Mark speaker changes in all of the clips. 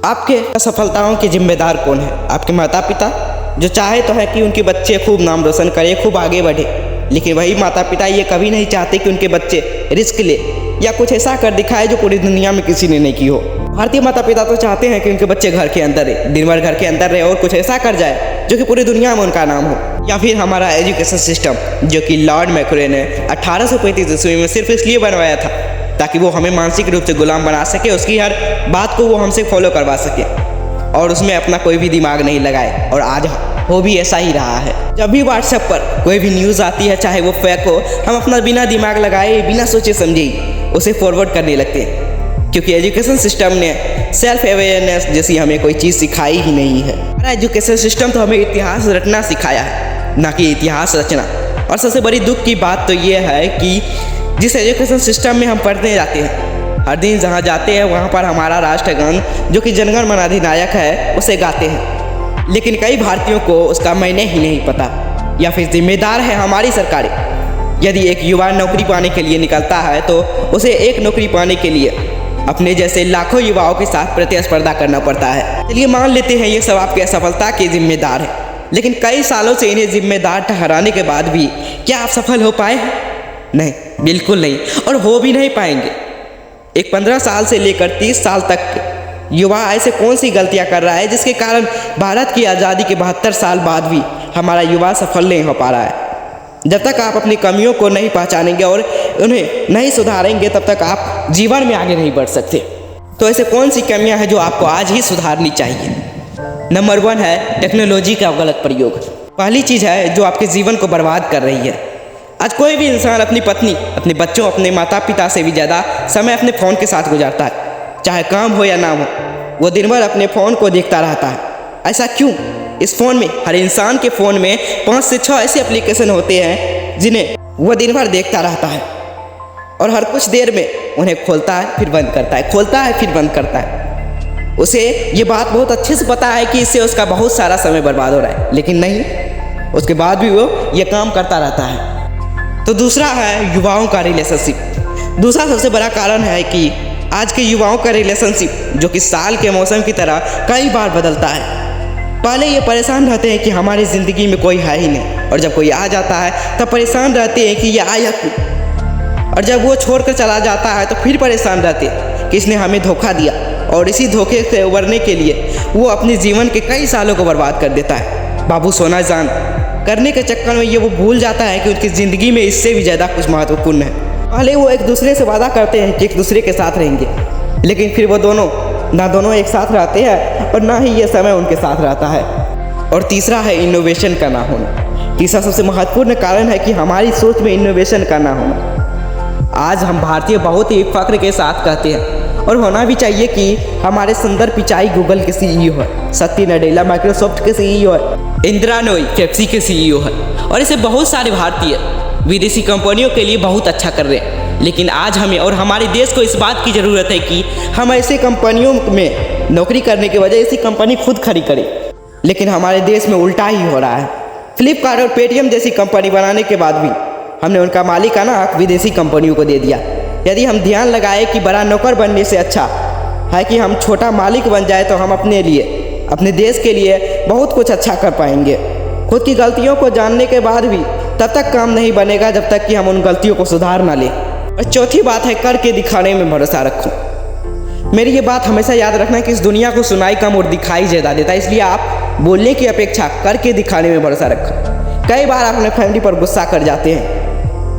Speaker 1: आपके असफलताओं के जिम्मेदार कौन है? आपके माता पिता, जो चाहे तो है कि उनके बच्चे खूब नाम रोशन करें, खूब आगे बढ़े, लेकिन वही माता पिता ये कभी नहीं चाहते कि उनके बच्चे रिस्क ले या कुछ ऐसा कर दिखाए जो पूरी दुनिया में किसी ने नहीं की हो। भारतीय माता पिता तो चाहते हैं कि उनके बच्चे घर के अंदर रहे, दिन भर घर के अंदर रहे और कुछ ऐसा कर जाए जो कि पूरी दुनिया में उनका नाम हो। या फिर हमारा एजुकेशन सिस्टम, जो कि लॉर्ड मैक्रे ने 1835 ईस्वी में सिर्फ इसलिए बनवाया था ताकि वो हमें मानसिक रूप से गुलाम बना सके, उसकी हर बात को वो हमसे फॉलो करवा सके और उसमें अपना कोई भी दिमाग नहीं लगाए। और आज वो भी ऐसा ही रहा है। जब भी व्हाट्सएप पर कोई भी न्यूज़ आती है, चाहे वो फेक हो, हम अपना बिना दिमाग लगाए, बिना सोचे समझे उसे फॉरवर्ड करने लगते हैं, क्योंकि एजुकेशन सिस्टम ने सेल्फ अवेयरनेस जैसी हमें कोई चीज़ सिखाई ही नहीं है। हमारा एजुकेशन सिस्टम तो हमें इतिहास रटना सिखाया है, ना कि इतिहास रचना। और सबसे बड़ी दुख की बात तो ये है कि जिस एजुकेशन सिस्टम में हम पढ़ने जाते हैं, हर दिन जहाँ जाते हैं वहाँ पर हमारा राष्ट्रगान, जो कि जनगण मन अधिनायक है, उसे गाते हैं, लेकिन कई भारतीयों को उसका मायने ही नहीं पता। या फिर जिम्मेदार है हमारी सरकारें। यदि एक युवा नौकरी पाने के लिए निकलता है तो उसे एक नौकरी पाने के लिए अपने जैसे लाखों युवाओं के साथ प्रतिस्पर्धा करना पड़ता है। चलिए मान लेते हैं ये सब आपकी असफलता के जिम्मेदार है, लेकिन कई सालों से इन्हें जिम्मेदार ठहराने के बाद भी क्या आप सफल हो पाए हैं? नहीं, बिल्कुल नहीं, और हो भी नहीं पाएंगे। एक 15 साल से लेकर 30 साल तक युवा ऐसे कौन सी गलतियां कर रहा है जिसके कारण भारत की आज़ादी के 72 साल बाद भी हमारा युवा सफल नहीं हो पा रहा है। जब तक आप अपनी कमियों को नहीं पहचानेंगे और उन्हें नहीं सुधारेंगे, तब तक आप जीवन में आगे नहीं बढ़ सकते। तो ऐसे कौन सी कमियां हैं जो आपको आज ही सुधारनी चाहिए? नंबर 1 है टेक्नोलॉजी का गलत प्रयोग। पहली चीज़ है जो आपके जीवन को बर्बाद कर रही है। आज कोई भी इंसान अपनी पत्नी, अपने बच्चों, अपने माता पिता से भी ज़्यादा समय अपने फ़ोन के साथ गुजारता है, चाहे काम हो या ना हो। वो दिन भर अपने फ़ोन को देखता रहता है। ऐसा क्यों? इस फ़ोन में, हर इंसान के फ़ोन में 5 से 6 ऐसे एप्लीकेशन होते हैं जिन्हें वह दिन भर देखता रहता है और हर कुछ देर में उन्हें खोलता है फिर बंद करता है, खोलता है फिर बंद करता है। उसे ये बात बहुत अच्छे से पता है कि इससे उसका बहुत सारा समय बर्बाद हो रहा है, लेकिन नहीं, उसके बाद भी वो ये काम करता रहता है। तो दूसरा है युवाओं का रिलेशनशिप। दूसरा सबसे बड़ा कारण है कि आज के युवाओं का रिलेशनशिप, जो कि साल के मौसम की तरह कई बार बदलता है। पहले ये परेशान रहते हैं कि हमारी ज़िंदगी में कोई है ही नहीं, और जब कोई आ जाता है तब परेशान रहते हैं कि ये आया क्यों, और जब वो छोड़कर चला जाता है तो फिर परेशान रहते हैं कि इसने हमें धोखा दिया। और इसी धोखे से उबरने के लिए वो अपने जीवन के कई सालों को बर्बाद कर देता है। बाबू सोना जान करने के चक्कर में ये वो भूल जाता है कि उनकी ज़िंदगी में इससे भी ज़्यादा कुछ महत्वपूर्ण है। पहले वो एक दूसरे से वादा करते हैं कि एक दूसरे के साथ रहेंगे, लेकिन फिर वो दोनों एक साथ रहते हैं और ना ही ये समय उनके साथ रहता है। और तीसरा है इनोवेशन का ना होना। तीसरा सबसे महत्वपूर्ण कारण है कि हमारी सोच में इनोवेशन का ना होना। आज हम भारतीय बहुत ही फख्र के साथ कहते हैं, और होना भी चाहिए कि हमारे सुंदर पिचाई गूगल के CEO है, सत्य नडेला माइक्रोसॉफ्ट के CEO है, इंदिरा नोई पेप्सी के CEO है, और ऐसे बहुत सारे भारतीय विदेशी कंपनियों के लिए बहुत अच्छा कर रहे हैं। लेकिन आज हमें और हमारे देश को इस बात की ज़रूरत है कि हम ऐसे कंपनियों में नौकरी करने के बजाय ऐसी कंपनी खुद खड़ी करें। लेकिन हमारे देश में उल्टा ही हो रहा है। फ्लिपकार्ट और पेटीएम जैसी कंपनी बनाने के बाद भी हमने उनका मालिकाना हक विदेशी कंपनियों को दे दिया। यदि हम ध्यान लगाए कि बड़ा नौकर बनने से अच्छा है कि हम छोटा मालिक बन जाए, तो हम अपने लिए, अपने देश के लिए बहुत कुछ अच्छा कर पाएंगे। खुद की गलतियों को जानने के बाद भी तब तक काम नहीं बनेगा जब तक कि हम उन गलतियों को सुधार ना लें। और चौथी बात है करके दिखाने में भरोसा रखो। मेरी ये बात हमेशा याद रखना कि इस दुनिया को सुनाई कम और दिखाई ज़्यादा देता है, इसलिए आप बोलने की अपेक्षा करके दिखाने में भरोसा रखो। कई बार आप अपने फैमिली पर गुस्सा कर जाते हैं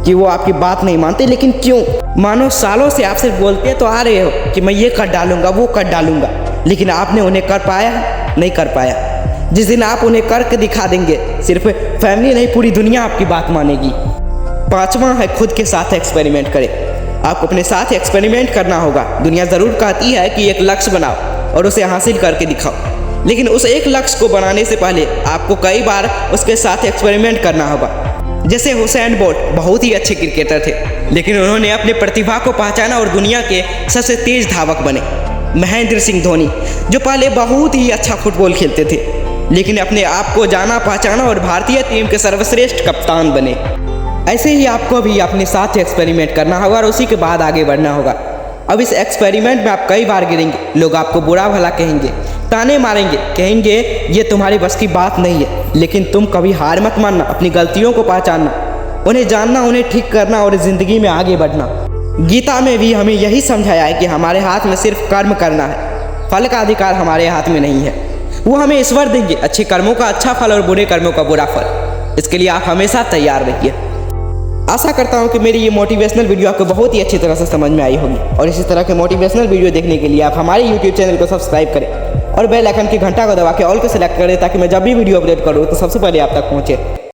Speaker 1: कि वो आपकी बात नहीं मानते, लेकिन क्यों? मानो सालों से आपसे बोलते तो आ रहे हो कि मैं ये कर डालूंगा, वो कर डालूंगा, लेकिन आपने उन्हें कर पाया? नहीं कर पाया। जिस दिन आप उन्हें करके दिखा देंगे, सिर्फ फैमिली नहीं, पूरी दुनिया आपकी बात मानेगी। पांचवा है खुद के साथ एक्सपेरिमेंट करें। आपको अपने साथ एक्सपेरिमेंट करना होगा। दुनिया ज़रूर कहती है कि एक लक्ष्य बनाओ और उसे हासिल करके दिखाओ, लेकिन उस एक लक्ष्य को बनाने से पहले आपको कई बार उसके साथ एक्सपेरिमेंट करना होगा। जैसे हुसैन बोल्ट बहुत ही अच्छे क्रिकेटर थे, लेकिन उन्होंने अपने प्रतिभा को पहचाना और दुनिया के सबसे तेज धावक बने। महेंद्र सिंह धोनी, जो पहले बहुत ही अच्छा फुटबॉल खेलते थे, लेकिन अपने आप को जाना पहचाना और भारतीय टीम के सर्वश्रेष्ठ कप्तान बने। ऐसे ही आपको भी अपने साथ एक्सपेरिमेंट करना होगा और उसी के बाद आगे बढ़ना होगा। अब इस एक्सपेरिमेंट में आप कई बार गिरेंगे, लोग आपको बुरा भला कहेंगे, ताने मारेंगे, कहेंगे ये तुम्हारी बस की बात नहीं है। लेकिन तुम कभी हार मत मानना, अपनी गलतियों को पहचानना, उन्हें जानना, उन्हें ठीक करना और ज़िंदगी में आगे बढ़ना। गीता में भी हमें यही समझाया है कि हमारे हाथ में सिर्फ कर्म करना है, फल का अधिकार हमारे हाथ में नहीं है। वो हमें ईश्वर देंगे अच्छे कर्मों का अच्छा फल और बुरे कर्मों का बुरा फल। इसके लिए आप हमेशा तैयार रहिए। आशा करता हूँ कि मेरी ये मोटिवेशनल वीडियो आपको बहुत ही अच्छी तरह से समझ में आई होगी और इसी तरह के मोटिवेशनल वीडियो देखने के लिए आप हमारे YouTube चैनल को सब्सक्राइब करें और बेल आइकन की घंटा को दबा के ऑल को सिलेक्ट करें ताकि मैं जब भी वीडियो अपलोड करूँ तो सबसे पहले आप तक पहुँचे।